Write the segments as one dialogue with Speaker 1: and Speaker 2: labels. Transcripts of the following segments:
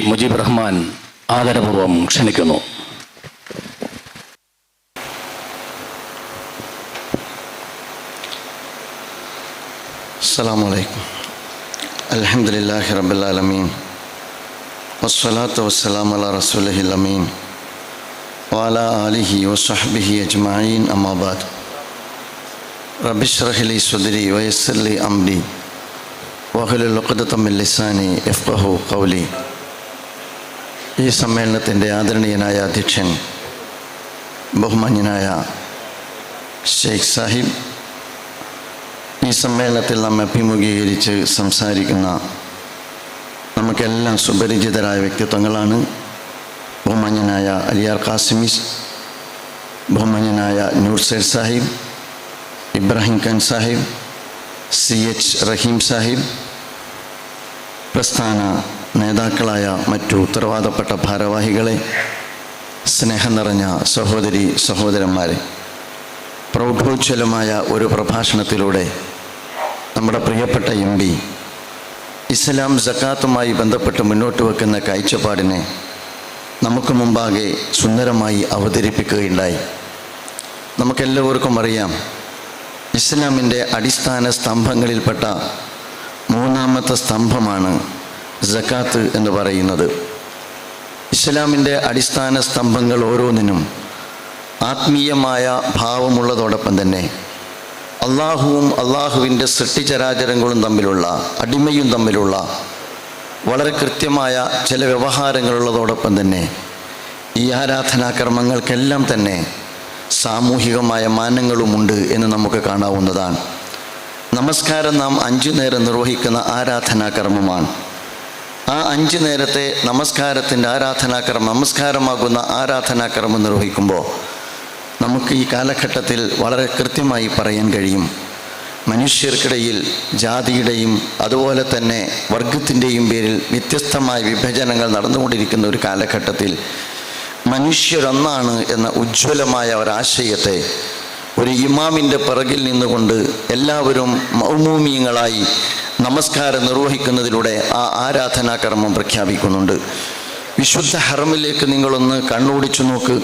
Speaker 1: മുജീബ് റഹ്മാൻ ആദരപൂർവ്വം ക്ഷണിക്കുന്നു.
Speaker 2: അസ്സലാമു അലൈക്കും. അൽഹംദുലില്ലാഹി റബ്ബിൽ ആലമീൻ വസ്സലാത്തു വസ്സലാമു അലാ റസൂലിഹിൽ അമീൻ വഅലാ ആലിഹി വസ്വഹ്ബിഹി അജ്മഈൻ അമ്മാ ബഅദ്. റബ്ബി ഇശ്റഹ് ലി സദ്രി വയസ്സിർ ലി അംരി വഹ്ലുൽ ഉഖ്ദതം മിൻ ലിസാനി യഫ്ഖഹു ഖൗലി. ഈ സമ്മേളനത്തിൻ്റെ ആദരണീയനായ അധ്യക്ഷൻ ബഹുമാന്യനായ ഷെയ്ഖ് സാഹിബ്, ഈ സമ്മേളനത്തിൽ നമ്മെ അഭിമുഖീകരിച്ച് സംസാരിക്കുന്ന നമുക്കെല്ലാം സുപരിചിതരായ വ്യക്തിത്വങ്ങളാണ്. ബഹുമാന്യനായ അലിയാർ ഖാസിമിസ്, ബഹുമാന്യനായ നൂർ സൈഡ് സാഹിബ്, ഇബ്രാഹിം ഖാൻ സാഹിബ്, CH റഹീം സാഹിബ്, പ്രസ്ഥാന നേതാക്കളായ മറ്റു ഉത്തരവാദപ്പെട്ട ഭാരവാഹികളെ, സ്നേഹം നിറഞ്ഞ സഹോദരി സഹോദരന്മാരെ, പ്രൗഢോജ്വലമായ ഒരു പ്രഭാഷണത്തിലൂടെ നമ്മുടെ പ്രിയപ്പെട്ട MP ഇസ്ലാം സക്കാത്തുമായി ബന്ധപ്പെട്ട് മുന്നോട്ട് വെക്കുന്ന കാഴ്ചപ്പാടിനെ നമുക്ക് മുമ്പാകെ സുന്ദരമായി അവതരിപ്പിക്കുകയുണ്ടായി. നമുക്കെല്ലാവർക്കും അറിയാം, ഇസ്ലാമിൻ്റെ അടിസ്ഥാന സ്തംഭങ്ങളിൽപ്പെട്ട മൂന്നാമത്തെ സ്തംഭമാണ് സക്കാത്ത് എന്ന് പറയുന്നത്. ഇസ്ലാമിൻ്റെ അടിസ്ഥാന സ്തംഭങ്ങൾ ഓരോന്നിനും ആത്മീയമായ ഭാവമുള്ളതോടൊപ്പം തന്നെ അള്ളാഹുവും അള്ളാഹുവിൻ്റെ സൃഷ്ടിചരാചരങ്ങളും തമ്മിലുള്ള, അടിമയും തമ്മിലുള്ള വളരെ കൃത്യമായ ചില വ്യവഹാരങ്ങളുള്ളതോടൊപ്പം തന്നെ ഈ ആരാധനാകർമ്മങ്ങൾക്കെല്ലാം തന്നെ സാമൂഹികമായ മാനങ്ങളുമുണ്ട് എന്ന് നമുക്ക് കാണാവുന്നതാണ്. നമസ്കാരം നാം 5 നേരം നിർവഹിക്കുന്ന ആരാധനാകർമ്മമാണ്. ആ 5 നേരത്തെ നമസ്കാരമാകുന്ന ആരാധനാകർമ്മം നിർവഹിക്കുമ്പോൾ നമുക്ക് ഈ കാലഘട്ടത്തിൽ വളരെ കൃത്യമായി പറയാൻ കഴിയും, മനുഷ്യർക്കിടയിൽ ജാതിയുടെയും അതുപോലെ തന്നെ വർഗത്തിൻ്റെയും പേരിൽ വ്യത്യസ്തമായ വിഭജനങ്ങൾ നടന്നുകൊണ്ടിരിക്കുന്ന ഒരു കാലഘട്ടത്തിൽ മനുഷ്യരൊന്നാണ് എന്ന ഉജ്ജ്വലമായ ഒരാശയത്തെ ഒരു ഇമാമിൻ്റെ പിറകിൽ നിന്നുകൊണ്ട് എല്ലാവരും മൗമൂമിയങ്ങളായി നമസ്കാരം നിർവഹിക്കുന്നതിലൂടെ ആ ആരാധനാകർമ്മം പ്രഖ്യാപിക്കുന്നുണ്ട്. വിശുദ്ധ ഹറമിലേക്ക് നിങ്ങളൊന്ന് കണ്ണോടിച്ചു നോക്ക്.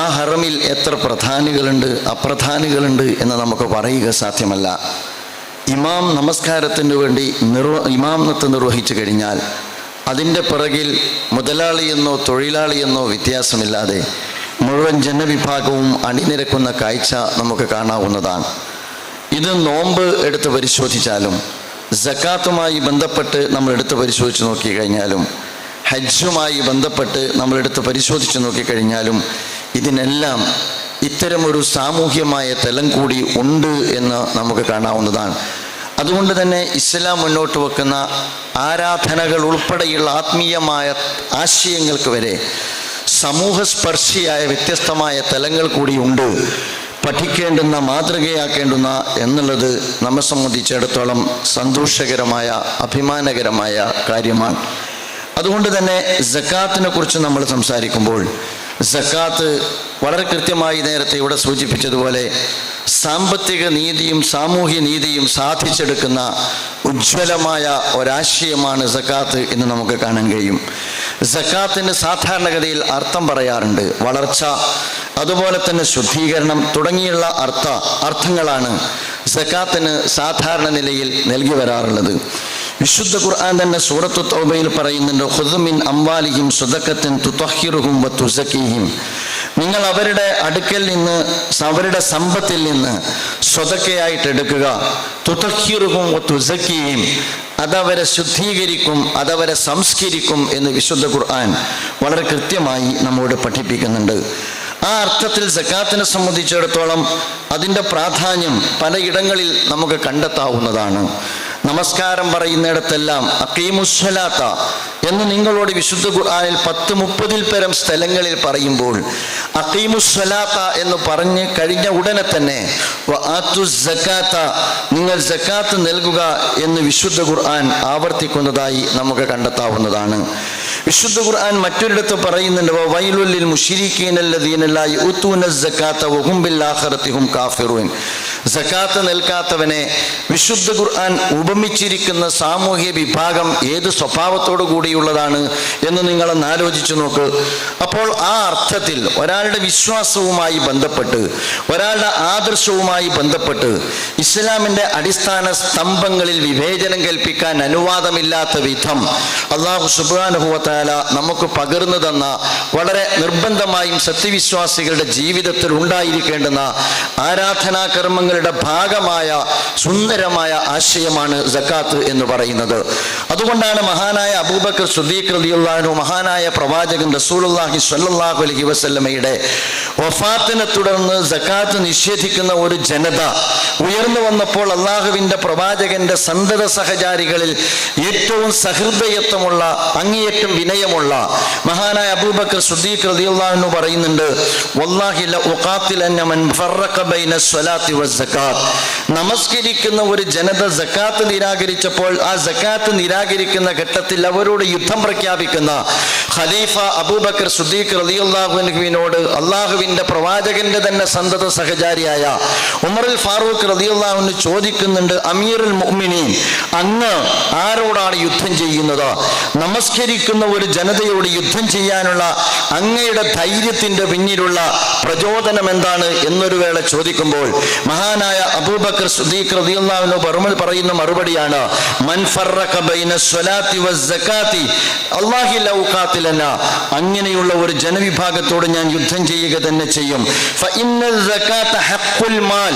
Speaker 2: ആ ഹറമിൽ എത്ര പ്രധാനികളുണ്ട്, അപ്രധാനികളുണ്ട് എന്ന് നമുക്ക് പറയുക സാധ്യമല്ല. ഇമാം നമസ്കാരത്തിന് വേണ്ടി ഇമാമത്ത് നിർവഹിച്ചു കഴിഞ്ഞാൽ അതിൻ്റെ പിറകിൽ മുതലാളിയെന്നോ തൊഴിലാളിയെന്നോ വ്യത്യാസമില്ലാതെ മുഴുവൻ ജനവിഭാഗവും അണിനിരക്കുന്ന കാഴ്ച നമുക്ക് കാണാവുന്നതാണ്. ഇത് നോമ്പ് എടുത്ത് പരിശോധിച്ചാലും, സക്കാത്തുമായി ബന്ധപ്പെട്ട് നമ്മൾ എടുത്ത് പരിശോധിച്ച് നോക്കിക്കഴിഞ്ഞാലും, ഹജ്ജുമായി ബന്ധപ്പെട്ട് നമ്മളെടുത്ത് പരിശോധിച്ച് നോക്കിക്കഴിഞ്ഞാലും ഇതിനെല്ലാം ഇത്തരമൊരു സാമൂഹ്യമായ തലം കൂടി ഉണ്ട് എന്ന് നമുക്ക് കാണാവുന്നതാണ്. അതുകൊണ്ട് തന്നെ ഇസ്ലാം മുന്നോട്ട് വെക്കുന്ന ആരാധനകൾ ഉൾപ്പെടെയുള്ള ആത്മീയമായ ആശയങ്ങൾക്ക് വരെ സമൂഹസ്പർശിയായ വ്യത്യസ്തമായ തലങ്ങൾ കൂടി ഉണ്ട്, പഠിക്കേണ്ടുന്ന, മാതൃകയാക്കേണ്ടുന്ന എന്നുള്ളത് നമ്മെ സംബന്ധിച്ചിടത്തോളം സന്തോഷകരമായ, അഭിമാനകരമായ കാര്യമാണ്. അതുകൊണ്ട് തന്നെ സക്കാത്തിനെ കുറിച്ച് നമ്മൾ സംസാരിക്കുമ്പോൾ, സക്കാത്ത് വളരെ കൃത്യമായി നേരത്തെ ഇവിടെ സൂചിപ്പിച്ചതുപോലെ സാമ്പത്തിക നീതിയും സാമൂഹ്യ നീതിയും സാധിച്ചെടുക്കുന്ന ഉജ്ജ്വലമായ ഒരാശയമാണ് സക്കാത്ത് എന്ന് നമുക്ക് കാണാൻ കഴിയും. സക്കാത്തിന് സാധാരണഗതിയിൽ അർത്ഥം പറയാറുണ്ട്. വളർച്ച, അതുപോലെ തന്നെ ശുദ്ധീകരണം തുടങ്ങിയുള്ള അർത്ഥങ്ങളാണ് സക്കാത്തിന് സാധാരണ നിലയിൽ നൽകി വരാറുള്ളത്. വിശുദ്ധ ഖുർആൻ തന്നെ സൂറത്തു തൗബയിൽ പറയുന്നുണ്ട്, ഖുദ് മിൻ അംവാലിഹിം സദഖത്തൻ തുതഹിറുഹും വതുസക്കീഹിം. നിങ്ങൾ അവരുടെ അടുക്കൽ നിന്ന്, അവരുടെ സമ്പത്തിൽ നിന്ന് സ്വതക്കയായിട്ട് എടുക്കുക. തുതഹിറുഹും വതുസക്കീഹിം, അതവരെ ശുദ്ധീകരിക്കും, അതവരെ സംസ്കരിക്കും എന്ന് വിശുദ്ധ ഖുർആൻ വളരെ കൃത്യമായി നമ്മോട് പഠിപ്പിക്കുന്നുണ്ട്. ആ അർത്ഥത്തിൽ സക്കാത്തിനെ സംബന്ധിച്ചിടത്തോളം അതിൻ്റെ പ്രാധാന്യം പലയിടങ്ങളിൽ നമുക്ക് കണ്ടെത്താവുന്നതാണ്. നമസ്കാരം പറയുന്നിടത്തെല്ലാം അഖീമുസ്സലാത്ത എന്ന് നിങ്ങളോട് വിശുദ്ധ ഖുർആനിൽ 10-30 പരം സ്ഥലങ്ങളിൽ പറയുമ്പോൾ അഖീമുസ്സലാത്ത എന്ന് പറഞ്ഞ് കഴിഞ്ഞ ഉടനെ തന്നെ വആത്തുസ്സകാത്ത, നിങ്ങൾ സക്കാത്ത് നൽകുക എന്ന് വിശുദ്ധ ഖുർആൻ ആവർത്തിക്കുന്നതായി നമുക്ക് കണ്ടെത്താവുന്നതാണ്. വിശുദ്ധ ഖുർആൻ മറ്റൊരിടത്ത് പറയുന്നുണ്ട്, വൈലുൽ ലിൽ മുശ്രിക്കീനല്ലദീന ലാ യുഊതൂന സകാത്ത വഹും ബിൽ ആഖിറതി ഹും കാഫിറൂൻ. സകാത്ത് നൽകാത്തവനെ വിശുദ്ധ ഖുർആൻ ഉപമിച്ചിരിക്കുന്ന സാമൂഹ്യ വിഭാഗം ഏത് സ്വഭാവത്തോടു കൂടിയുള്ളതാണ് എന്ന് നിങ്ങളൊന്ന് ആലോചിച്ചു നോക്ക്. അപ്പോൾ ആ അർത്ഥത്തിൽ ഒരാളുടെ വിശ്വാസവുമായി ബന്ധപ്പെട്ട്, ഒരാളുടെ ആദർശവുമായി ബന്ധപ്പെട്ട് ഇസ്ലാമിൻ്റെ അടിസ്ഥാന സ്തംഭങ്ങളിൽ വിവേചനം കൽപ്പിക്കാൻ അനുവാദമില്ലാത്ത വിധം അല്ലാഹു സുബ്ഹാനഹു വ തആല നമുക്ക് പകർന്നു തന്ന വളരെ നിർബന്ധമായും സത്യവിശ്വാസികളുടെ ജീവിതത്തിൽ ഉണ്ടായിരിക്കേണ്ടുന്ന ആരാധനാ കർമ്മങ്ങളുടെ ഭാഗമായ സുന്ദരമായ ആശയമാണ് സകാത്ത് എന്ന് പറയുന്നത്. അതുകൊണ്ടാണ് മഹാനായ അബൂബക്കർ സിദ്ദീഖ് റളിയല്ലാഹു അൻഹു, മഹാനായ പ്രവാചകൻ റസൂലുള്ളാഹി സ്വല്ലല്ലാഹു അലൈഹി വസല്ലമയുടെ വഫാത്തിനെ തുടർന്ന് സകാത്ത് നിഷേധിക്കുന്ന ഒരു ജനത ഉയർന്നു വന്നപ്പോൾ അള്ളാഹുവിൻ്റെ പ്രവാചകന്റെ സന്തത സഹചാരികളിൽ ഏറ്റവും സഹൃദയത്വമുള്ള, അങ്ങേയറ്റം വിനയമുള്ള മഹാനായ അബൂബക്കർ സിദ്ദീഖ് റളിയല്ലാഹു അൻഹു പറയുന്നുണ്ട്, വല്ലാഹി ല ഉഖാതിലന്ന മൻ ഫറഖ ബൈന സ്വലാത്തി വസ്സകാത്ത്. നമസ്കരിക്കുന്ന ഒരു ജനത സകാത്ത് നിരാകരിച്ചപ്പോൾ ആ സകാത്ത് നിരാകരിക്കുന്ന ഘട്ടത്തിൽ അവരോട് യുദ്ധം പ്രഖ്യാപിക്കുന്ന ഖലീഫ അബൂബക്കർ സിദ്ദീഖ് റളിയല്ലാഹു അൻഹുവിനോട് അള്ളാഹുവിൻ്റെ പ്രവാചകന്റെ തന്നെ സന്തത സഹചാരിയായ ഉമറുൽ ഫാറൂഖ് റളിയല്ലാഹു അൻഹു ചോദിക്കുന്നുണ്ട്, അമീറുൽ മുഅ്മിനീൻ, അങ്ങ് ആരോടാണ് യുദ്ധം ചെയ്യുന്നത്? നമസ്കരിക്കുന്ന ഒരു ജനതയോട് യുദ്ധം ചെയ്യാനുള്ള അങ്ങയുടെ ധൈര്യത്തിന്റെ പിന്നിലുള്ള പ്രചോദനം എന്താണ് എന്നൊരു വേള ചോദിക്കുമ്പോൾ മഹാനായ അബൂബക്കർ സിദ്ദീഖ് റളിയല്ലാഹു അൻഹു പറയുന്ന മറുപടിയാണ്, മൻ ഫറഖ ബൈന സ്വലാത്തി വസ്സകാത്തി അല്ലാഹി ല ഉഖാതിലന. അങ്ങനെയുള്ള ഒരു ജനവിഭാഗത്തോട് ഞാൻ യുദ്ധം ചെയ്യുക തന്നെ ചെയ്യും. ഫഇന്നൽ സകാത്ത ഹഖുൽ മാൽ.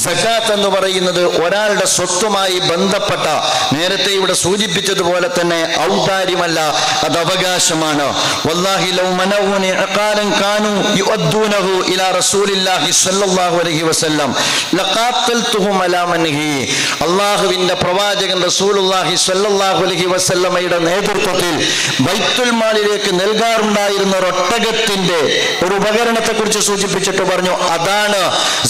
Speaker 2: സകാത്ത് എന്ന് പറയുന്നത് ഒരാളുടെ സ്വത്തുമായി ബന്ധപ്പെട്ട, നേരത്തെ ഇവിടെ സൂചിപ്പിച്ചതുപോലെ തന്നെ ഔദാര്യമല്ല, അത് അവകാശമാണ്. വല്ലാഹി ലൗ മനഊനി അഖാലൻ കാനൂ യുഅദ്ദൂനഹു ഇലാ റസൂലില്ലാഹി സ്വല്ലല്ലാഹു അലൈഹി വസല്ലം ലഖാതൽതുഹും അലാ മൻഹി. അല്ലാഹുവിൻ്റെ പ്രവാചകൻ റസൂലുള്ളാഹി സ്വല്ലല്ലാഹു അലൈഹി വസല്ലമയുടെ നേതൃത്വത്തിൽ ബൈത്തുൽ മാലിലേക്ക് നൽകാറുണ്ടായിരുന്ന ഒട്ടകത്തിന്റെ ഒരു ഉപകരണത്തെ കുറിച്ച് സൂചിപ്പിച്ചിട്ട് പറഞ്ഞു, അതാണ്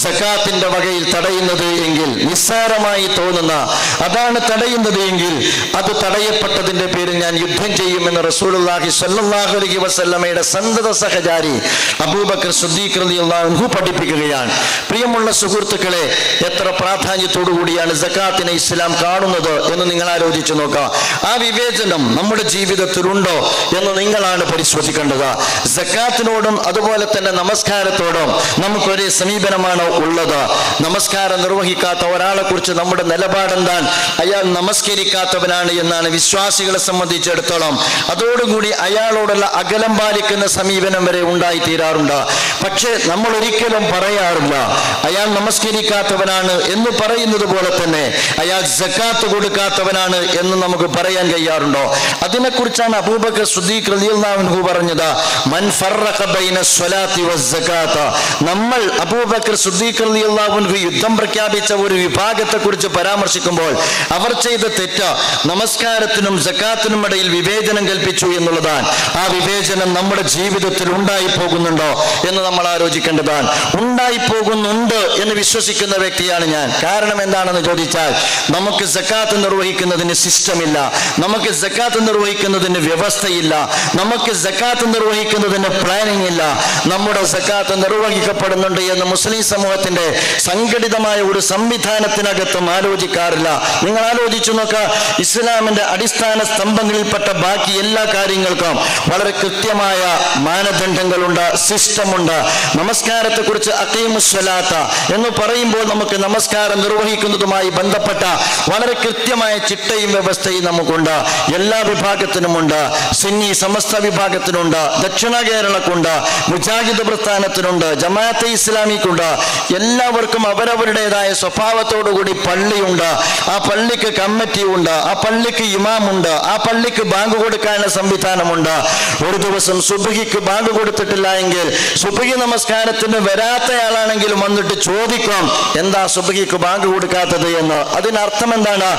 Speaker 2: സകാത്തിന്റെ വകയിൽ തടയുന്നത് എങ്കിൽ, നിസ്സാരമായി തോന്നുന്ന അതാണ് തടയുന്നത് എങ്കിൽ അത് തടയപ്പെട്ടതിന്റെ പേരിൽ ഞാൻ യുദ്ധം ചെയ്യുമെന്ന് റസൂലുള്ളാഹി സ്വല്ലല്ലാഹു അലൈഹി വസല്ലമയുടെ സന്തത സഹചാരി അബൂബക്കർ സിദ്ദീഖ് റളിയല്ലാഹു അൻഹു പഠിപ്പിക്കുകയാണ്. പ്രിയമുള്ള സുഹൃത്തുക്കളെ, എത്ര പ്രാധാന്യത്തോടു കൂടിയാണ് സകാത്തിനെ ഇസ്ലാം കാണുന്നത് എന്ന് നിങ്ങൾ ആലോചിച്ചു നോക്കുക. ആ വിവേചനം നമ്മുടെ ജീവിതത്തിലുണ്ടോ എന്ന് നിങ്ങളാണ് പരിശോധിക്കേണ്ടത്. സകാത്തിനോടും അതുപോലെ തന്നെ നമസ്കാരത്തോടും നമുക്കൊരേ സമീപനമാണോ ഉള്ളത്? നമസ്കാരം നിർവഹിക്കാത്ത ഒരാളെ കുറിച്ച് നമ്മുടെ നിലപാടെന്താണ്? അയാൾ നമസ്കരിക്കാത്തവനാണ് എന്നാണ് വിശ്വാസികളെ സംബന്ധിച്ചിടത്തോളം. അതോടുകൂടി അയാളോടുള്ള അകലം പാലിക്കുന്ന സമീപനം വരെ ഉണ്ടായിത്തീരാറുണ്ട്. പക്ഷേ നമ്മൾ ഒരിക്കലും പറയാറില്ല അയാൾ നമസ്കരിക്കാത്തവനാണ് എന്ന് പറയുന്നത് പോലെ തന്നെ അയാൾ സകാത്ത് കൊടുക്കാത്തവനാണ് എന്ന് നമുക്ക് പറയാൻ കഴിയാറുണ്ടോ? അതിനെക്കുറിച്ചാണ് അബൂബക്കർ സിദ്ദീഖ് റളിയല്ലാഹു അൻഹു പറഞ്ഞത്, മൻ ഫറഖ ബൈന സ്വലാത്തി വസ്സകാത്ത. നമ്മൾ അബൂബക്കർ സിദ്ദീഖ് റളിയല്ലാഹു അൻഹു യുദ്ധം പ്രഖ്യാപിച്ച ഒരു വിഭാഗത്തെ കുറിച്ച് പരാമർശിക്കുമ്പോൾ അവർ ചെയ്ത തെറ്റ് നമസ്കാരത്തിനും സകാത്തിനും ഇടയിൽ വിവേചനം കൽപ്പിച്ചു എന്നുള്ളതാണ്. ആ വിവേചനം നമ്മുടെ ജീവിതത്തിൽ ഉണ്ടായി പോകുന്നുണ്ടോ എന്ന് നമ്മൾ ആലോചിക്കേണ്ടതാണ്. ഉണ്ടായി പോകുന്നുണ്ട് എന്ന് വിശ്വസിക്കുന്ന വ്യക്തിയാണ് ഞാൻ. കാരണം എന്താണെന്ന് ചോദിച്ചാൽ, നമുക്ക് സകാത്ത് നിർവഹിക്കുന്നതിന് സിസ്റ്റമില്ല, നമുക്ക് സകാത്ത് നിർവഹിക്കുന്നതിന് വ്യവസ്ഥയില്ല, നമുക്ക് സകാത്ത് നിർവഹിക്കുന്നതിന് പ്ലാനിങ് ഇല്ല. നമ്മുടെ സകാത്ത് നിർവഹിക്കപ്പെടുന്നുണ്ട് എന്ന് മുസ്ലിം സമൂഹത്തിന്റെ സംഘടിതമായ ഒരു സംവിധാനത്തിനകത്തും ആലോചിക്കാറില്ല. നിങ്ങൾ ആലോചിച്ചു നോക്കുക, ഇസ്ലാമിന്റെ അടിസ്ഥാന സ്തംഭങ്ങളിൽപ്പെട്ട ബാക്കി എല്ലാ കാര്യങ്ങൾക്കും വളരെ കൃത്യമായ മാനദണ്ഡങ്ങളുണ്ട്, സിസ്റ്റമുണ്ട്. നമസ്കാരത്തെ കുറിച്ച് അഖീമുസ്സലാത്ത എന്ന് പറയുമ്പോൾ നമുക്ക് നമസ്കാരം നിർവഹിക്കുന്നതുമായി ബന്ധപ്പെട്ട വളരെ കൃത്യമായ ചിട്ടയും വ്യവസ്ഥയും നമുക്കുണ്ട്. എല്ലാ വിഭാഗത്തിനുമുണ്ട്. സുന്നി സമസ്ത വിഭാഗത്തിനുണ്ട്, ദക്ഷിണ കേരളക്കുണ്ട്, മുജാഹിദ് പ്രസ്ഥാനത്തിനുണ്ട്, ജമാഅത്തെ ഇസ്ലാമിക്കുണ്ട്. എല്ലാവർക്കും അവരവരുടേതായ സ്വഭാവത്തോടുകൂടി പള്ളിയുണ്ട്. ആ പള്ളിക്ക് കമ്മിറ്റിയുണ്ട്, ആ പള്ളിക്ക് ഇമാമുണ്ട്, ആ പള്ളിക്ക് ബാങ്ക് കൊടുക്കാനുള്ള സംവിധാനമുണ്ട്. ഒരു ദിവസം സുബ്ഹിക്ക് ബാങ്ക് കൊടുത്തിട്ടില്ല എങ്കിൽ സുബ്ഹി നമസ്കാരത്തിന് വരാത്തയാളാണെങ്കിലും വന്നിട്ട് ചോദിക്കും, എന്താ സുബ്ഹിക്ക് ബാങ്ക് കൊടുക്കാത്തത് എന്ന്. അതിനർത്ഥം എന്താണ്?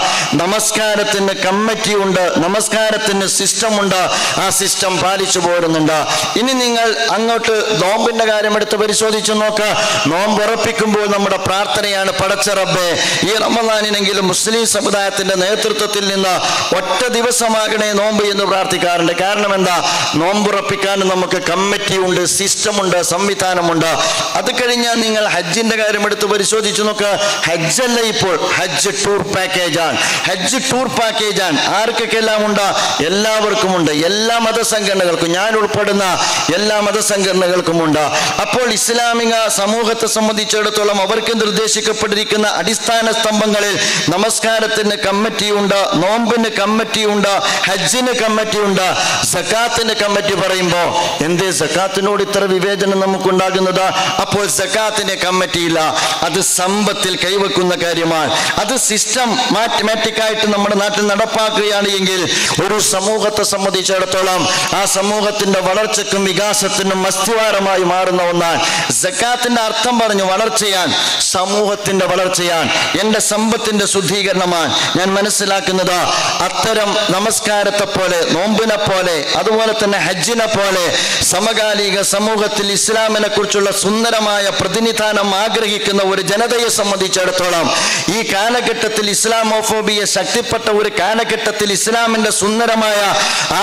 Speaker 2: നമസ്കാരത്തിന് കമ്മിറ്റിയുണ്ട്, നമസ്കാരത്തിന് സിസ്റ്റം ഉണ്ട്, ആ സിസ്റ്റം പാലിച്ചു പോരുന്നുണ്ട്. ഇനി നിങ്ങൾ അങ്ങോട്ട് നോമ്പിന്റെ കാര്യം എടുത്ത് പരിശോധിച്ചു നോക്കുക. നോമ്പ് ഉറപ്പിക്കുമ്പോൾ നമ്മുടെ പ്രാർത്ഥനയാണ്, പടച്ച റബ്ബേ, ഈ റമദാനിനെങ്കിലും മുസ്ലിം സമുദായത്തിന്റെ നേതൃത്വത്തിൽ നിന്ന് ഒറ്റ ദിവസമാകണേ നോമ്പ് നോമ്പ് എന്ന് പ്രാർത്ഥിക്കാറുണ്ട്. കാരണം എന്താ? നോമ്പുറപ്പിക്കാൻ നമുക്ക് കമ്മിറ്റി ഉണ്ട്, സിസ്റ്റം ഉണ്ട്, സംവിധാനമുണ്ട്. അത് കഴിഞ്ഞാൽ നിങ്ങൾ ഹജ്ജിന്റെ കാര്യം എടുത്ത് പരിശോധിച്ചു നോക്ക്. ഹജ്ജല്ല ഇപ്പോൾ, ഹജ്ജ് ടൂർ പാക്കേജാണ്. ഹജ്ജ് ടൂർ പാക്കേജാണ്. ആർക്കൊക്കെല്ലാം ഉണ്ട്? എല്ലാവർക്കും ഉണ്ട്. എല്ലാ മതസംഘടനകൾക്കും, ഞാൻ ഉൾപ്പെടുന്ന എല്ലാ മതസംഘടനകൾക്കുമുണ്ട്. അപ്പോൾ ഇസ്ലാമിക സമൂഹത്തെ സംബന്ധിച്ചിടത്തോളം അവർക്ക് നിർദ്ദേശിക്കപ്പെട്ടിരിക്കുന്ന അടിസ്ഥാന സ്തംഭങ്ങളിൽ നമസ്കാരത്തിന് കമ്മിറ്റിയുണ്ട്, നോമ്പിന് കമ്മിറ്റിയുണ്ട്, ഹജ്ജിന് കമ്മിറ്റിയുണ്ട്, സക്കാത്തിന് കമ്മിറ്റി. പറയുമ്പോൾ എന്തേ സക്കാത്തിനോട് ഇത്ര വിവേചനം നമുക്കുണ്ടാകുന്നത്? അപ്പോൾ സക്കാത്തിന് കമ്മിറ്റിയില്ല. അത് സമ്പത്തിൽ കൈവെക്കുന്ന കാര്യമാണ്. അത് സിസ്റ്റം മാത്തമാറ്റിക്കായിട്ട് നമ്മുടെ നാട്ടിൽ നടപ്പാക്കുകയാണ് എങ്കിൽ ഒരു സമൂഹത്തെ സംബന്ധിച്ചിടത്തോളം ആ സമൂഹത്തിന്റെ വളർച്ചയ്ക്കും വികാസത്തിനും അസ്ഥിവാരമായി മാറുന്ന ഒന്നാണ്. സക്കാത്തിന്റെ അർത്ഥം പറഞ്ഞു വളർച്ചയാണ്, സമൂഹത്തിന്റെ വളർച്ചയാണ്, എൻ്റെ സമ്പത്തിന്റെ ശുദ്ധീകരണമാണ്. ഞാൻ മനസ്സിലാക്കുന്നത് അത്തരം നമസ്കാരത്തെ പോലെ, നോമ്പിനെ പോലെ, അതുപോലെ തന്നെ ഹജ്ജിനെ പോലെ സമകാലിക സമൂഹത്തിൽ ഇസ്ലാമിനെ കുറിച്ചുള്ള സുന്ദരമായ പ്രതിനിധാനം ആഗ്രഹിക്കുന്ന ഒരു ജനതയെ സംബന്ധിച്ചിടത്തോളം ഈ കാലഘട്ടത്തിൽ ഇസ്ലാമോഫോബിയ ശക്തിപ്പെട്ട ഒരു കാലഘട്ടത്തിൽ ഇസ്ലാമിന്റെ സുന്ദരമായ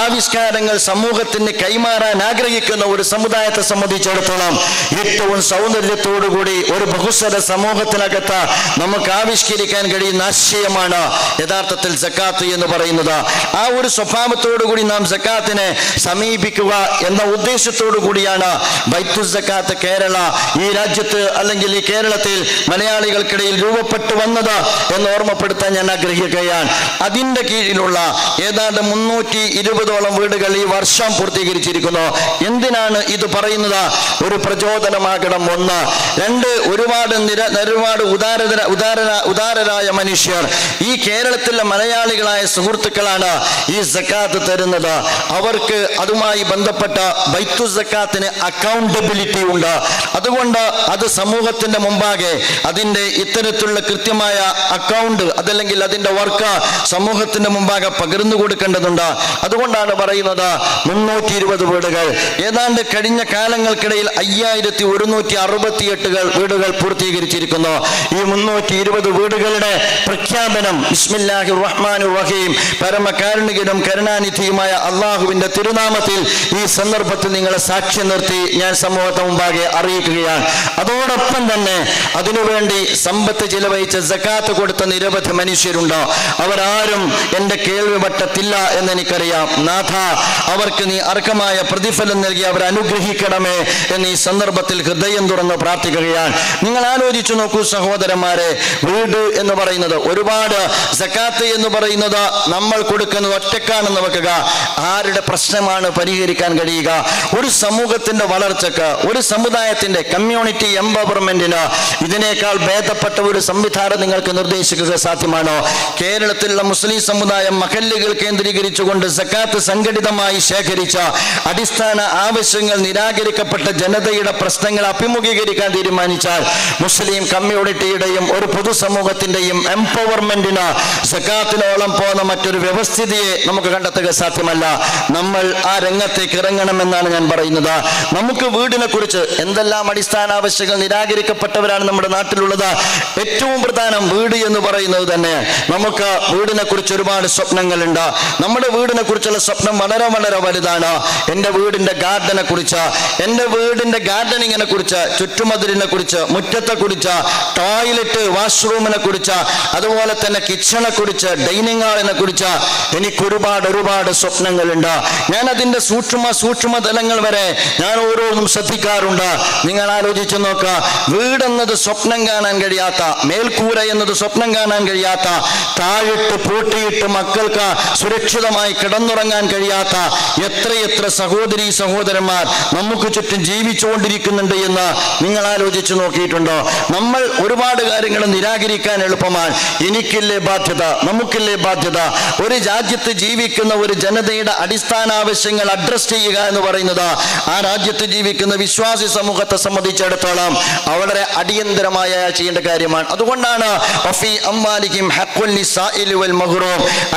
Speaker 2: ആവിഷ്കാരങ്ങൾ സമൂഹത്തിന് കൈമാറാൻ ആഗ്രഹിക്കുന്ന ഒരു സമുദായത്തെ സംബന്ധിച്ചിടത്തോളം ഏറ്റവും സൗന്ദര്യത്തോടുകൂടി ഒരു ബഹുസ്വര സമൂഹത്തിനകത്ത് നമുക്ക് ആവിഷ്കരിക്കാൻ കഴിയുന്ന ആശയമാണ് യഥാർത്ഥത്തിൽ സക്കാത്ത് എന്ന് പറയുന്നത്. ആ ഒരു സ്വഭാവത്തോടുകൂടി നാം സക്കാത്തിനെ സമീപിക്കുക എന്ന ഉദ്ദേശത്തോടു കൂടിയാണ് ബൈത്തുൽ സക്കാത്ത് കേരള ഈ രാജ്യത്ത് അല്ലെങ്കിൽ ഈ കേരളത്തിൽ മലയാളികൾക്കിടയിൽ രൂപപ്പെട്ടു വന്നത് എന്ന് ഓർമ്മപ്പെടുത്താൻ ഞാൻ ആഗ്രഹിക്കുകയാണ്. അതിൻ്റെ കീഴിലുള്ള ഏതാണ്ട് 320ഓളം വീടുകൾ ഈ വർഷം പൂർത്തീകരിച്ചിരിക്കുന്നു. എന്തിനാണ് ഇത് പറയുന്നത്? ഒരു പ്രചോദനമാകണം. ഒന്ന്. രണ്ട്, ഒരുപാട് ഉദാരരായ മനുഷ്യർ ഈ കേരളത്തിലെ മലയാളികളായ സുഹൃത്തുക്കളാണ് ഈ സക്കാത്ത് തരുന്നത്. അവർക്ക് അതുമായി ബന്ധപ്പെട്ട ബൈത്തുൽ സക്കാത്തിന് അക്കൗണ്ടബിലിറ്റി ഉണ്ട്. അതുകൊണ്ട് അത് സമൂഹത്തിന്റെ മുമ്പാകെ അതിൻ്റെ ഇത്തരത്തിലുള്ള കൃത്യമായ അക്കൗണ്ട് അതല്ലെങ്കിൽ അതിൻ്റെ വർക്ക് സമൂഹത്തിന്റെ മുമ്പാകെ പകർന്നു കൊടുക്കേണ്ടതുണ്ട്. അതുകൊണ്ടാണ് പറയുന്നത് 320 വീടുകൾ ഏതാണ്ട് കഴിഞ്ഞ കാലങ്ങൾക്കിടയിൽ 5168 വീടുകൾ പൂർത്തീകരിച്ചിരിക്കുന്നു. ഈ 320 വീടുകളുടെ പ്രഖ്യാപനം ബിസ്മില്ലാഹിർ റഹ്മാനിർ റഹീം, പരമകാരുണികനും കരുണാനിധിയുമായ അള്ളാഹുവിന്റെ തിരുനാമത്തിൽ ഈ സന്ദർഭത്തിൽ നിങ്ങളെ സാക്ഷ്യം നിർത്തി ഞാൻ സമൂഹത്തെ മുമ്പാകെ അറിയിക്കുകയാണ്. അതോടൊപ്പം തന്നെ അതിനുവേണ്ടി സമ്പത്ത് ചിലവഴിച്ച സക്കാത്ത് കൊടുത്ത നിരവധി മനുഷ്യരുണ്ട്. അവരാരും എൻ്റെ കേൾവി വട്ടത്തില്ല എന്നെനിക്കറിയാം. നാഥ, അവർക്ക് നീ അർഹമായ പ്രതിഫലം നൽകി അവർ അനുഗ്രഹിക്കണമേ എന്ന് ഈ സന്ദർഭത്തിൽ ഹൃദയം തുറന്ന് പ്രാർത്ഥിക്കുകയാണ്. നിങ്ങൾ ആലോചിച്ചു നോക്കൂ സഹോദരന്മാരെ, വീട് എന്ന് പറയുന്നത് ഒരുപാട്, സക്കാത്ത് എന്ന് പറയുന്നത് നമ്മൾ കൊടുക്കുന്നത് ഒറ്റക്കാണെന്ന് വെക്കുക. ആരുടെ പ്രശ്നമാണ് പരിഹരിക്കാൻ കഴിയുക? ഒരു സമൂഹത്തിന്റെ വളർച്ചക്ക്, ഒരു സമുദായത്തിന്റെ കമ്മ്യൂണിറ്റി എംപവർമെന്റിന് ഇതിനേക്കാൾ ഭേദപ്പെട്ട ഒരു സംവിധാനം നിങ്ങൾക്ക് നിർദ്ദേശിക്കുക സാധ്യമാണോ? കേരളത്തിലുള്ള മുസ്ലിം സമുദായം മഹല്ലുകൾ കേന്ദ്രീകരിച്ചുകൊണ്ട് സക്കാത്ത് സംഘടിതമായി ശേഖരിച്ച അടിസ്ഥാന ആവശ്യങ്ങൾ നിരാകരിക്കപ്പെട്ട ജനതയുടെ പ്രശ്നങ്ങൾ അഭിമുഖീകരിക്കാൻ തീരുമാനിച്ചാൽ മുസ്ലിം കമ്മ്യൂണിറ്റിയുടെയും ഒരു പൊതുസമൂഹത്തിന്റെയും എംപവർമെന്റിന് സക്കാത്തിനോളം പോകുന്ന മറ്റൊരു വ്യവസ്ഥിതിയെ നമുക്ക് കണ്ടെത്തുക സാധ്യമല്ല. നമ്മൾ ആ രംഗത്തേക്ക് ഇറങ്ങണമെന്നാണ് ഞാൻ പറയുന്നത്. നമുക്ക് വീടിനെ കുറിച്ച് എന്തെല്ലാം അടിസ്ഥാന ആവശ്യങ്ങൾ നിരാകരിക്കപ്പെട്ടവരാണ് നമ്മുടെ നാട്ടിലുള്ളത്. ഏറ്റവും പ്രധാനം വീട് എന്ന് പറയുന്നത് തന്നെ. നമുക്ക് വീടിനെ കുറിച്ച് ഒരുപാട് സ്വപ്നങ്ങളുണ്ട്. നമ്മുടെ വീടിനെ കുറിച്ചുള്ള സ്വപ്നം വളരെ വളരെ വലുതാണ്. എൻ്റെ വീടിൻ്റെ ഗാർഡനെ കുറിച്ച്, എൻ്റെ വീടിൻ്റെ ഗാർഡനിങ്ങിനെ കുറിച്ച്, ചുറ്റുമതിലിനെ കുറിച്ച്, മുറ്റത്തെ കുറിച്ച്, ടോയ്ലറ്റ് വാഷ്റൂമിനെ കുറിച്ച്, അതുപോലെ തന്നെ കിച്ചണെ കുറിച്ച്, ഡൈനിങ് ഹാളിനെ കുറിച്ച് എനിക്ക് ഒരുപാട് സ്വപ്നങ്ങളുണ്ട്. ഞാൻ അതിൻ്റെ സൂക്ഷ്മ തലങ്ങൾ വരെ ഞാൻ ഓരോന്നും ശ്രദ്ധിക്കാറുണ്ട്. നിങ്ങൾ ആലോചിച്ച് നോക്കുക, വീടെന്നത് സ്വപ്നം കാണാൻ കഴിയാത്ത, മേൽക്കൂര എന്നത് സ്വപ്നം കാണാൻ കഴിയാത്ത, താഴിട്ട് പൂട്ടിയിട്ട് മക്കൾക്ക് സുരക്ഷിതമായി കിടന്നുറങ്ങാൻ കഴിയാത്ത എത്രയെത്ര സഹോദരീ സഹോദരന്മാർ നമുക്ക് ചുറ്റും ജീവിച്ചുകൊണ്ടിരിക്കുന്നുണ്ട് എന്ന് നിങ്ങൾ ആലോചിച്ച് നോക്കിയിട്ടുണ്ടോ? നമ്മൾ ഒരുപാട് കാര്യങ്ങൾ നിരാകരിക്കാൻ എളുപ്പമാണ്. എനിക്കില്ലേ ബാധ്യത, നമുക്കില്ലേ ബാധ്യത? ഒരു രാജ്യത്ത് ജീവിക്കുന്ന ഒരു ജനതയുടെ അടിസ്ഥാന ആവശ്യങ്ങൾ അഡ്രസ് ചെയ്യുക എന്ന് പറയുന്നത് ആ രാജ്യത്ത് ജീവിക്കുന്ന വിശ്വാസി സമൂഹത്തെ സംബന്ധിച്ചിടത്തോളം വളരെ അടിയന്തരമായ ചെയ്യേണ്ട കാര്യമാണ്. അതുകൊണ്ടാണ്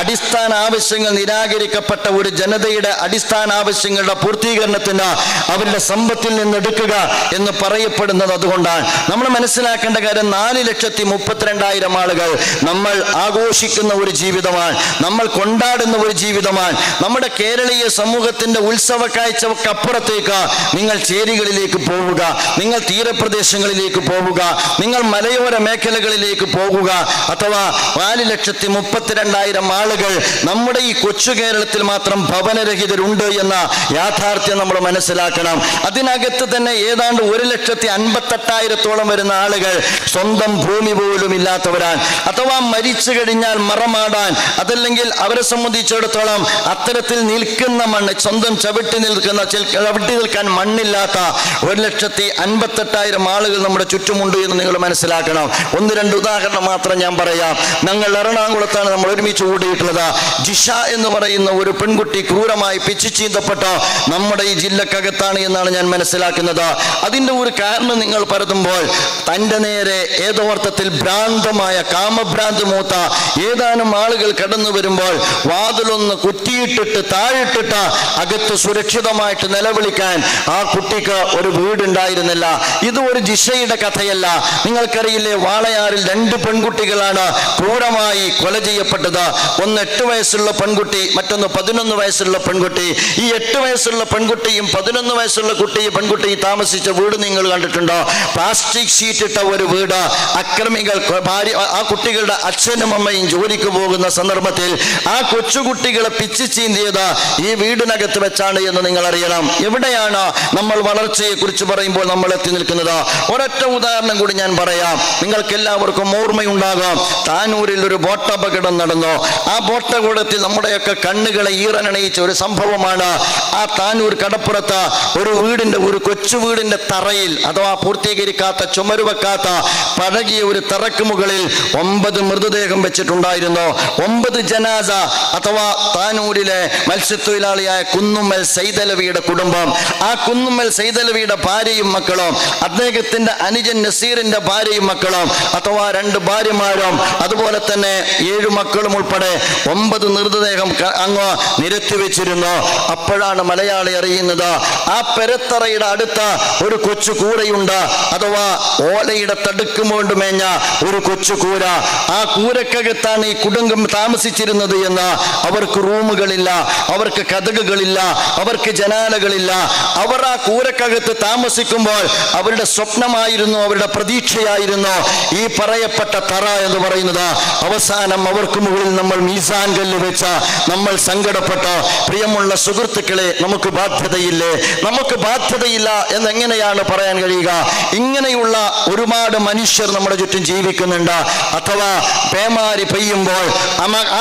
Speaker 2: അടിസ്ഥാന ആവശ്യങ്ങൾ നിരാകരിക്കപ്പെട്ട ഒരു ജനതയുടെ അടിസ്ഥാന ആവശ്യങ്ങളുടെ പൂർത്തീകരണത്തിന് അവരുടെ സമ്പത്തിൽ നിന്ന് എടുക്കുക എന്ന് പറയപ്പെടുന്നത്. അതുകൊണ്ടാണ് നമ്മൾ മനസ്സിലാക്കേണ്ട കാര്യം, 4,32,000 ആളുകൾ നമ്മൾ ആഘോഷിക്കുന്ന ഒരു ജീവിതമാണ്, നമ്മൾ കൊണ്ടാടുന്ന ഒരു ജീവിതമാണ്. നമ്മുടെ കേരളീയ സമൂഹത്തിന്റെ ഉത്സവ കാഴ്ചക്കപ്പുറത്തേക്ക് നിങ്ങൾ ചേരികളിലേക്ക് പോവുക, നിങ്ങൾ തീരപ്രദേശങ്ങളിലേക്ക് പോവുക, നിങ്ങൾ മലയോര മേഖലകളിലേക്ക് പോകുക. അഥവാ 4,32,000 ആളുകൾ നമ്മുടെ ഈ കൊച്ചു കേരളത്തിൽ മാത്രം ഭവനരഹിതരുണ്ട് എന്ന യാഥാർത്ഥ്യം നമ്മൾ മനസ്സിലാക്കണം. അതിനകത്ത് തന്നെ ഏതാണ്ട് 1,58,000 വരുന്ന ആളുകൾ സ്വന്തം ഭൂമി പോലും ഇല്ലാത്തവരാണ്. അഥവാ മരിച്ചു കഴിഞ്ഞാൽ മറമാടാൻ, അതല്ലെങ്കിൽ അവരെ സംബന്ധിച്ചിടത്തോളം അത്തരത്തിൽ നിൽക്കുന്ന മണ്ണ്, സ്വന്തം ചവിട്ടി നിൽക്കാൻ മണ്ണില്ലാത്ത 1,58,000 ആളുകൾ നമ്മുടെ ചുറ്റുമുണ്ട് എന്ന് നിങ്ങൾ മനസ്സിലാക്കണം. 1-2 ഉദാഹരണം മാത്രം ഞാൻ പറയാം. ഞങ്ങൾ എറണാകുളത്താണ് നമ്മൾ ഒരുമിച്ച് കൂടിയിട്ടുള്ളത്. ജിഷ എന്ന് പറയുന്ന ഒരു പെൺകുട്ടി ക്രൂരമായി പിച്ചിച്ചീന്തപ്പെട്ട നമ്മുടെ ഈ ജില്ലക്കകത്താണ് എന്നാണ് ഞാൻ മനസ്സിലാക്കുന്നത്. അതിൻ്റെ ഒരു കാരണം നിങ്ങൾ പരതുമ്പോൾ തൻ്റെ നേരെ ഏതോ അർത്ഥത്തിൽ ഭ്രാന്തമായ കാമഭ്രാന്ത് മൂത്ത ഏതാനും ആളുകൾ കടന്നു വരുമ്പോൾ വാതിലൊന്ന് കുറ്റിയിട്ടിട്ട് താഴിട്ടിട്ട് അകത്ത് സുരക്ഷിതമായിട്ട് നിലവിളിക്കാൻ ആ കുട്ടിക്ക് ഒരു വീടുണ്ടായിരുന്നില്ല. ഇത് ഒരു ജിഷയുടെ കഥയല്ല. നിങ്ങൾക്കറിയില്ലേ, വാളയാറിൽ 2 പെൺകുട്ടികളാണ് ക്രൂരമായി കൊല ചെയ്യപ്പെട്ടത്. ഒന്ന് 8 വയസ്സുള്ള പെൺകുട്ടി, മറ്റൊന്ന് 11 വയസ്സുള്ള പെൺകുട്ടി. ഈ 8 വയസ്സുള്ള പെൺകുട്ടിയും 11 വയസ്സുള്ള പെൺകുട്ടിയും താമസിച്ച വീട് നിങ്ങൾ കണ്ടിട്ടുണ്ടോ? പ്ലാസ്റ്റിക് ഷീറ്റ് ഇട്ട ഒരു വീട്. അക്രമികൾ ആ കുട്ടികളുടെ അച്ഛനും അമ്മയും ജോലിക്ക് പോകുന്ന സന്ദർഭത്തിൽ ആ കൊച്ചുകുട്ടികളെ പിച്ചു ചീന്തിയത് ഈ വീടിനകത്ത് വെച്ചാണ് എന്ന് നിങ്ങൾ അറിയണം. എവിടെയാണ് നമ്മൾ വളർച്ചയെ കുറിച്ച് പറയുമ്പോൾ നമ്മൾ എത്തി നിൽക്കുന്നത്? ഒരൊറ്റ ഉദാഹരണം കൂടി ഞാൻ പറയാം. നിങ്ങൾക്ക് എല്ലാവർക്കും ഓർമ്മയുണ്ടാകാം, താനൂരിൽ ഒരു ബോട്ടപകടം നടന്നു. ആ ബോട്ടപകടത്തിൽ നമ്മുടെയൊക്കെ കണ്ണുകളെ ഈറനണിയിച്ച ഒരു സംഭവമാണ്. ആ താനൂർ കടപ്പുറത്ത് ഒരു കൊച്ചു വീടിന്റെ തറയിൽ, അഥവാ പൂർത്തീകരിക്കാത്ത ചുമരു വെക്കാത്ത പഴകിയ ഒരു തറക്ക് മുകളിൽ 9 മൃതദേഹം വെച്ചിട്ടുണ്ടായിരുന്നു. 9 ജനാസ. അഥവാ താനൂരിലെ മത്സ്യത്തൊഴിലാളിയായ കുന്നുമ്മൽ സൈതലവിയുടെ കുടുംബം. ആ കുന്നുമ്മൽ സൈതലവിയുടെ ഭാര്യയും മക്കളും, അദ്ദേഹത്തിന്റെ അനുജൻ നസീറിന്റെ ഭാര്യയും മക്കളും, അഥവാ 2 ഭാര്യമാരും അതുപോലെ തന്നെ 7 മക്കളും ഉൾപ്പെടെ 9 മൃതദേഹം അങ്ങ് നിരത്തി വെച്ചിരുന്നു. അപ്പോഴാണ് മലയാളി അറിയുന്നത്, ആ പെരത്തറയുടെ അടുത്ത് ഒരു കൊച്ചു കൂരയുണ്ട്. അഥവാ ഓലയുടെ തടുക്കും കൊണ്ട് മേഞ്ഞ ഒരു കൊച്ചു കൂര. ആ കൂരക്കകത്താണ് ഈ കുടുംബം താമസിച്ചിരുന്നത് എന്ന്. അവർക്ക് റൂമുകളില്ല, അവർക്ക് കതകുകളില്ല, അവർക്ക് ജനാലകളില്ല. അവർ ആ കൂരക്കകത്ത് താമസിക്കുമ്പോൾ അവരുടെ സ്വപ്നമായിരുന്നു, അവരുടെ പ്രതീക്ഷയായിരുന്നു ഈ പറയപ്പെട്ട തറ എന്ന് പറയുന്നത്. അവസാനം അവർക്ക് മുകളിൽ നമ്മൾ മീസാൻ കല്ല് വെച്ച നമ്മൾ സങ്കടപ്പെട്ടു. പ്രിയമുള്ള സുഹൃത്തുക്കളെ, നമുക്ക് ബാധ്യതയില്ലേ? നമുക്ക് ബാധ്യതയില്ല എന്നെങ്ങനെയാണ് പറയാൻ കഴിയുക? ഇങ്ങനെയുള്ള ഒരുപാട് മനുഷ്യർ നമ്മുടെ ചുറ്റും ജീവിക്കുന്നുണ്ട്. അഥവാ പേമാരി പെയ്യുമ്പോൾ,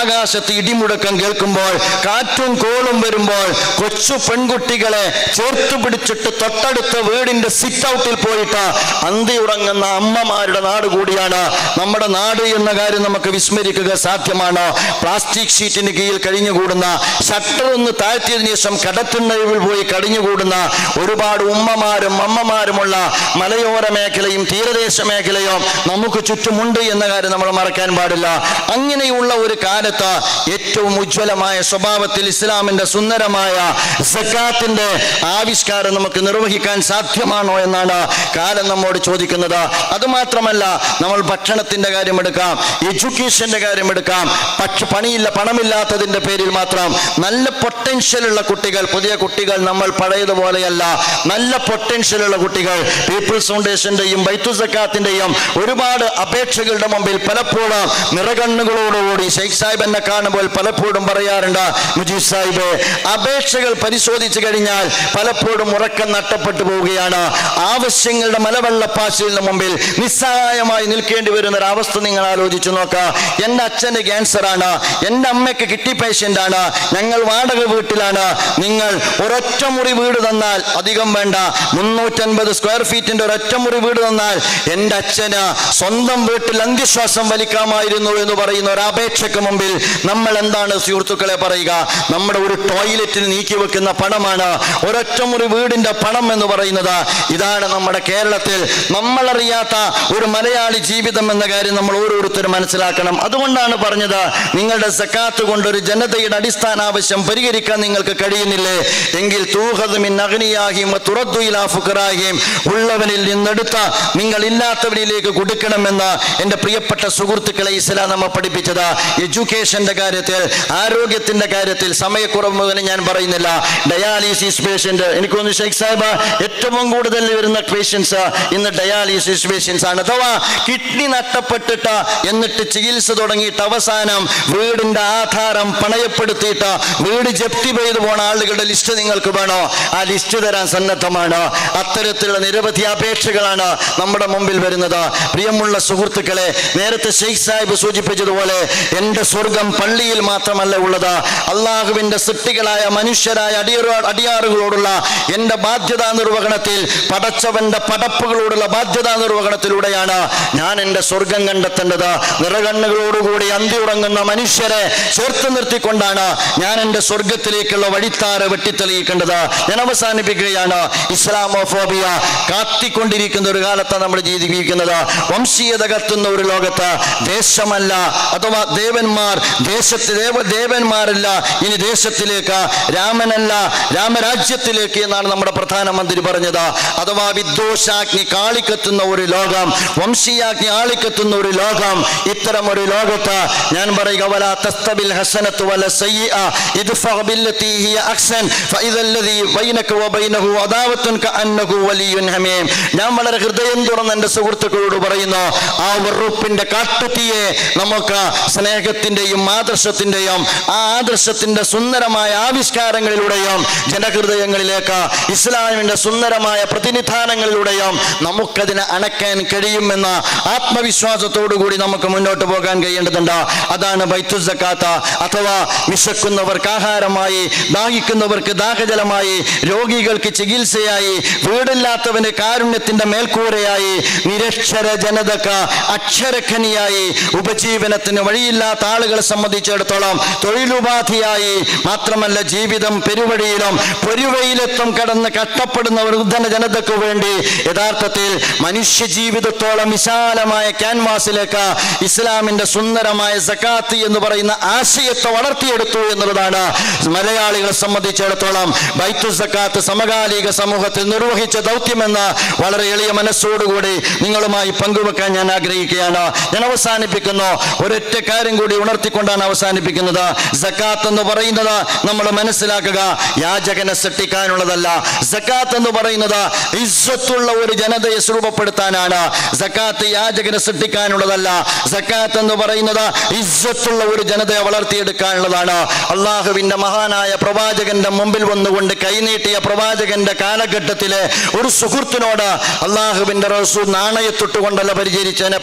Speaker 2: ആകാശത്ത് ഇടിമുഴക്കം കേൾക്കുമ്പോൾ, കാറ്റും കോളും വരുമ്പോൾ കൊച്ചു പെൺകുട്ടികളെ ചേർത്ത് പിടിച്ചിട്ട് തൊട്ടടുത്ത വീടിന്റെ സിറ്റ് ഔട്ടിൽ പോയിട്ട് അന്തിയുറങ്ങുന്ന അമ്മമാരുടെ നാട് കൂടിയാണ് നമ്മുടെ നാട് എന്ന കാര്യം നമുക്ക് വിസ്മരിക്കുക സാധ്യമാണ്. പ്ലാസ്റ്റിക് ഷീറ്റിന് കീഴിൽ കഴിഞ്ഞുകൂടുന്ന, ഷട്ടർ ഒന്ന് താഴ്ത്തിയതിനു ശേഷം കടത്തുന്നതിൽ പോയി കഴിഞ്ഞുകൂടുന്ന ഒരുപാട് ഉമ്മമാരും അമ്മമാരുമുള്ള മലയോര മേഖലയും തീരദേശ മേഖലയും നമുക്ക് ചുറ്റുമുണ്ട് എന്ന കാര്യം നമ്മൾ മറക്കാൻ പാടില്ല. അങ്ങനെയുള്ള ഒരു കാലത്ത് ഏറ്റവും ഉജ്ജ്വലമായ സ്വഭാവത്തിൽ ഇസ്ലാമിന്റെ സുന്ദരമായ സക്കാത്തിന്റെ ആവിഷ്കാരം നമുക്ക് നിർവഹിക്കാൻ സാധ്യമാണോ എന്നാണ് കാലം നമ്മോട് ചോദിക്കുന്നത്. അതുമാത്രമല്ല, നമ്മൾ ഭക്ഷണത്തിന്റെ കാര്യം എടുക്കാം, എഡ്യൂക്കേഷന്റെ കാര്യം എടുക്കാം. പക്ഷെ പണമില്ലാത്തതിന്റെ പേരിൽ മാത്രം നല്ല പൊട്ടൻഷ്യലുള്ള കുട്ടികൾ, പുതിയ കുട്ടികൾ നമ്മൾ പഴയതുപോലെയല്ല, നല്ല പൊട്ടൻഷ്യലുള്ള കുട്ടികൾ പീപ്പിൾസ് ഫൗണ്ടേഷന്റെയും ബൈത്തുൽ സക്കാത്തിന്റെയും ഒരുപാട് അപേക്ഷകളുടെ മുമ്പിൽ പലപ്പോഴും നിറകണ്ണുകളോടുകൂടി ഷെയ്ഖ് സാഹിബ് എന്നെ കാണുമ്പോൾ പലപ്പോഴും പറയാറുണ്ട്, മുജീബ് സാഹിബ്, അപേക്ഷകൾ പരിശോധിച്ചു കഴിഞ്ഞാൽ പലപ്പോഴും ഉറക്കം നഷ്ടപ്പെട്ടു പോവുകയാണ്. ആവശ്യങ്ങളുടെ മലവെള്ളപ്പാച്ചിലിന് മുമ്പിൽ നിസ്സഹായമായി നിൽക്കേണ്ടി വരുന്ന ഒരു അവസ്ഥ നിങ്ങൾ ആലോചിച്ചു നോക്കുക. എൻ്റെ അച്ഛന് ക്യാൻസറാണ്, എൻ്റെ അമ്മയ്ക്ക് കിഡ്നി പേഷ്യൻ്റ് ആണ്, ഞങ്ങൾ വാടക വീട്ടിലാണ്. നിങ്ങൾ ഒരൊറ്റ മുറി വീട് തന്നാൽ, അധികം വേണ്ട, 350 സ്ക്വയർ ഫീറ്റിന്റെ ഒരൊറ്റ മുറി വീട് തന്നാൽ എൻ്റെ അച്ഛന് സ്വന്തം വീട്ടിൽ അന്ത്യശ്വാസം വലിക്കാമായിരുന്നു എന്ന് പറയുന്ന ഒരു അപേക്ഷയ്ക്ക് മുമ്പിൽ നമ്മൾ എന്താണ് സുഹൃത്തുക്കളെ പറയുക? നമ്മുടെ ഒരു ടോയ്ലറ്റിന് നീക്കി വെക്കുന്ന പണമാണ് ഒരൊറ്റ മുറി വീടിന്റെ പണം എന്ന് പറയുന്നത്. ഇതാണ് നമ്മുടെ കേരളത്തിൽ നമ്മളറിയാത്ത ഒരു മലയാളി ജീവിതം എന്ന കാര്യം നമ്മൾ ഓരോരുത്തരും മനസ്സിലാക്കണം. അതുകൊണ്ടാണ് പറഞ്ഞത്, നിങ്ങളുടെ സക്കാത്ത് കൊണ്ട് ഒരു ജനതയുടെ അടിസ്ഥാന ആവശ്യം പരിഹരിക്കാൻ നിങ്ങൾക്ക് കഴിയുന്നില്ലേ എങ്കിൽ ഉള്ളവനിൽ നിന്നെടുത്ത നിങ്ങൾ ഇല്ലാത്തവനിലേക്ക് കൊടുക്കണമെന്ന് എൻ്റെ പ്രിയപ്പെട്ട സുഹൃത്തുക്കളെ ഇസ്ലാം നമ്മെ പഠിപ്പിച്ചത്. എഡ്യൂക്കേഷന്റെ കാര്യത്തിൽ ആരോഗ്യത്തിന്റെ കാര്യത്തിൽ സമയക്കുറവ് മുതൽ ഞാൻ പറയുന്നില്ല. ഡയാലിസിസ് പേഷ്യന്റ്, എനിക്ക് തോന്നുന്നു ഷെയ്ഖ് സാഹിബ്, ഏറ്റവും കൂടുതൽ വരുന്ന പേഷ്യൻസ് ഇന്ന് ഡയാലിസിസ് പേഷ്യൻസ് ആണ്. അഥവാ കിഡ്നി നഷ്ടപ്പെട്ടിട്ട് എന്നിട്ട് ചികിത്സ തുടങ്ങിയിട്ട് അവസാനം വീടിന്റെ ആധാരം പണയപ്പെടുത്തിയിട്ട് വീട് ജപ്തി ചെയ്തു പോണ ആളുകളുടെ ലിസ്റ്റ് നിങ്ങൾക്ക് വേണോ? ആ ലിസ്റ്റ് തരാൻ സന്നദ്ധമാണ്. അത്തരത്തിലുള്ള നിരവധി അപേക്ഷകളാണ് നമ്മുടെ മുമ്പിൽ വരുന്നത്. പ്രിയമുള്ള സുഹൃത്തുക്കളെ, നേരത്തെ ഷെയ്ഖ് സാഹിബ് സൂചിപ്പിച്ചതുപോലെ എൻ്റെ സ്വർഗം പള്ളിയിൽ മാത്രമല്ല ഉള്ളത്. അള്ളാഹുവിന്റെ സൃഷ്ടികളായ മനുഷ്യരായ അടിയാറുകളോടുള്ള എൻ്റെ ബാധ്യതാ നിർവഹണത്തിൽ, പടച്ചവന്റെ പടപ്പുകളോടുള്ള ബാധ്യതാ നിർവഹണത്തിലൂടെയാണ് ഞാൻ എൻ്റെ സ്വർഗം കണ്ടെത്തേണ്ടത്. നിറകണ്ണുകളോടുകൂടി അന്തി ഉറങ്ങുന്ന മനുഷ്യരെ ചേർത്ത് നിർത്തിക്കൊണ്ടാണ് ഞാൻ എൻ്റെ സ്വർഗത്തിലേക്കുള്ള വഴിത്താര വെട്ടിത്തെളിയിക്കേണ്ടത്. ഞാൻ അവസാനിപ്പിക്കുകയാണ്. ഇസ്ലാമോഫോബിയ കാത്തിക്കൊണ്ടിരിക്കുന്ന ഒരു കാലത്താണ് നമ്മൾ ജീവിക്കുന്നത്. വംശീയത കത്തുന്ന ഒരു ലോകത്ത് ദേശമല്ല, അഥവാ ദേവന്മാർ ദേവന്മാരല്ല, ഇനി ദേശത്തിലേക്ക്, രാമനല്ല രാമരാജ്യത്തിലേക്ക് എന്നാണ് നമ്മുടെ പ്രധാനമന്ത്രി പറഞ്ഞത്. അഥവാ വിദ്വേഷാഗ്നി കാളിക്കത്തുന്ന ഒരു ലോകം, വംശീയാഗ്നി ആളിക്കത്തുന്ന ഒരു ലോകം. ഇത്തരം ഒരു ലോകത്ത് ഞാൻ പറയുക, വലാ തസ്തബിൽ ഹസനത്തു വല സയ്യിഅ ഇദ്ഫഅ ബില്ലതി ഹിയ അഹ്സൻ ഫഇദല്ലദി ബൈനക വബൈനഹു അദാവത്തുൻ കഅന്നഹു വലിയ്യുൻ ഹമീം. ഞാൻ വളരെ ഹൃദയം തുറന്ന് എൻ്റെ സുഹൃത്തുക്കളോട് പറയുന്നു, ആ വെറുപ്പിന്റെ കാട്ടുതീയെ നമുക്ക് സ്നേഹത്തിന്റെയും ആദർശത്തിന്റെയും, ആ ആദർശത്തിന്റെ സുന്ദരമായ ആവിഷ്കാരങ്ങളിലൂടെയും ജനഹൃദയങ്ങളിലേക്ക് ഇസ്ലാമിന്റെ സുന്ദരമായ പ്രതിനിധാനങ്ങളിലൂടെയും നമുക്കതിനെ അണക്കാൻ കഴിയുമെന്ന ആത്മവിശ്വാസത്തോടു കൂടി നമുക്ക് മുന്നോട്ട് പോകാൻ കഴിയേണ്ടതുണ്ട്. അതാണ് ബൈത്തുൽ സക്കാത്ത്, അഥവാ വിശക്കുന്നവർക്ക് ആഹാരമായി, ദാഹിക്കുന്നവർക്ക് ദാഹജലമായി, രോഗികൾക്ക് ചികിത്സയായി, വീടില്ലാത്തവന് കാരുണ്യത്തിന്റെ മേൽക്കൂരയായി, നിരക്ഷര ജനതക്ക് അക്ഷരഖനിയായി, ഉപജീവനത്തിന് വഴിയില്ലാത്ത ആളുകളെ സംബന്ധിച്ചിടത്തോളം തൊഴിലുപാധിയായി, മാത്രമല്ല ജീവിതം പെരുവഴിയിലും പൊരുവയിലെത്തും കടന്ന് കഷ്ടപ്പെടുന്ന വൃദ്ധന ജനതയ്ക്ക് വേണ്ടി യഥാർത്ഥത്തിൽ മനുഷ്യ ജീവിതത്തോളം വിശാലമായ ക്യാൻവാസിലേക്ക് ഇസ്ലാമിന്റെ സുന്ദരമായ സക്കാത്ത് എന്ന് പറയുന്ന ആശയത്തെ വളർത്തിയെടുത്തു എന്നുള്ളതാണ് മലയാളികളെ സംബന്ധിച്ചിടത്തോളം ബൈത്തുൽ സക്കാത്ത് സമകാലിക സമൂഹത്തിൽ നിർവഹിച്ച ദൗത്യമെന്ന് വളരെ എളിയ മനസ്സോടുകൂടി നിങ്ങളുമായി പങ്കുവെക്കാൻ ഞാൻ ആഗ്രഹിക്കുകയാണ്. ഞാൻ അവസാനിപ്പിക്കുന്നു. ഒരൊറ്റ കാര്യം കൂടി ഉണർത്തിക്കൊണ്ടാണ് അവസാനിപ്പിക്കുന്നത്. സക്കാത്ത് എന്ന് പറയുന്നത് നമ്മൾ മനസ്സിലാക്കുക, യാചകനെ സൃഷ്ടിക്കാനുള്ളതല്ല. സക്കാത്ത് എന്ന് പറയുന്നത് ഇസ്സത്തുള്ള ഒരു ജനതയെ രൂപപ്പെടുത്താനാണ്. സക്കാത്ത് യാചകനെ സൃഷ്ടിക്കാനുള്ളതല്ല. സക്കാത്ത് എന്ന് പറയുന്നത് ഇസ്സത്തുള്ള ഒരു ജനതയെ വളർത്തിയെടുക്കാനുള്ളതാണ്. അള്ളാഹുവിന്റെ മഹാനായ പ്രവാചകന്റെ മുമ്പിൽ വന്നുകൊണ്ട് കൈനീട്ടിയ പ്രവാചകന്റെ കാലഘട്ടത്തിലെ ഒരു സുഹൃത്തിനോട് അള്ളാഹുവിന്റെ റസൂൽ നാണയത്തൊട്ടുകൊണ്ടല്ല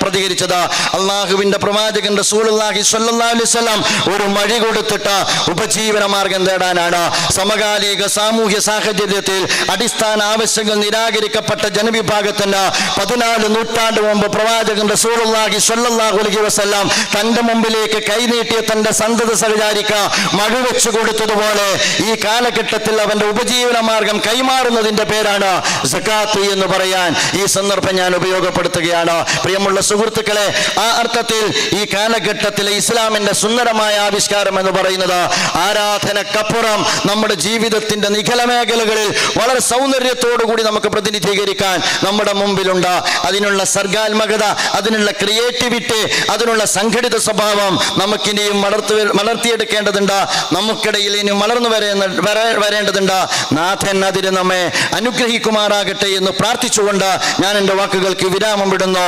Speaker 2: പ്രതികരിച്ചത്. അള്ളാഹുവിന്റെ പ്രവാചകൻ റസൂലുള്ളാഹി സ്വല്ലല്ലാഹു അലൈഹി വസല്ലം ഒരു മഴ കൊടുത്തിട്ട് ഉപജീവന മാർഗം തേടാനാണ്. സമകാലിക സാമൂഹ്യ സാഹചര്യത്തിൽ അടിസ്ഥാന ആവശ്യങ്ങൾ നിരാകരിക്കപ്പെട്ട ജനവിഭാഗത്തിന് 14 നൂറ്റാണ്ട് മുമ്പ് പ്രവാചകൻ റസൂലുള്ളാഹി സ്വല്ലല്ലാഹു അലൈഹി വസല്ലം തന്റെ മുമ്പിലേക്ക് കൈനീട്ടിയ തന്റെ സന്തത സഹചാരിക്ക് മഴ വെച്ചു കൊടുത്തതുപോലെ ഈ കാലഘട്ടത്തിൽ അവന്റെ ഉപജീവന മാർഗം കൈമാറുന്നതിന്റെ പേരാണ് സക്കാത്ത് എന്ന് പറയാൻ ഈ സന്ദർഭം ഞാൻ ഉപയോഗപ്പെടുത്തുകയാണ്. പ്രിയമുള്ള സുഹൃത്തുക്കളെ, ആ അർത്ഥത്തിൽ ഈ കാലഘട്ടത്തിലെ ഇസ്ലാമിന്റെ സുന്ദരമായ ആവിഷ്കാരം എന്ന് പറയുന്നത് ആരാധനക്കപ്പുറം നമ്മുടെ ജീവിതത്തിന്റെ നിഖല മേഖലകളിൽ വളരെ സൗന്ദര്യത്തോടു കൂടി നമുക്ക് പ്രതിനിധീകരിക്കാൻ നമ്മുടെ മുമ്പിലുണ്ട്. അതിനുള്ള സർഗാത്മകത, അതിനുള്ള ക്രിയേറ്റിവിറ്റി, അതിനുള്ള സംഘടിത സ്വഭാവം നമുക്കിനിയും വളർത്തിയെടുക്കേണ്ടതുണ്ട്. നമുക്കിടയിൽ ഇനിയും വളർന്നു വരേണ്ടതുണ്ട്. നാഥൻ അതിന് നമ്മെ അനുഗ്രഹിക്കുമാറാകട്ടെ എന്ന് പ്രാർത്ഥിച്ചുകൊണ്ട് ഞാൻ എൻ്റെ വാക്കുകൾക്ക് വിരാമം വിടുന്നു.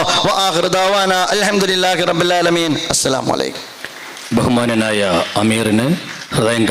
Speaker 2: അൽഹംദുലില്ലാഹി റബ്ബിൽ ആലമീൻ. അസ്സലാമു അലൈക്കും.
Speaker 1: ബഹുമാനനായ അമീറിന് ഹൃദയം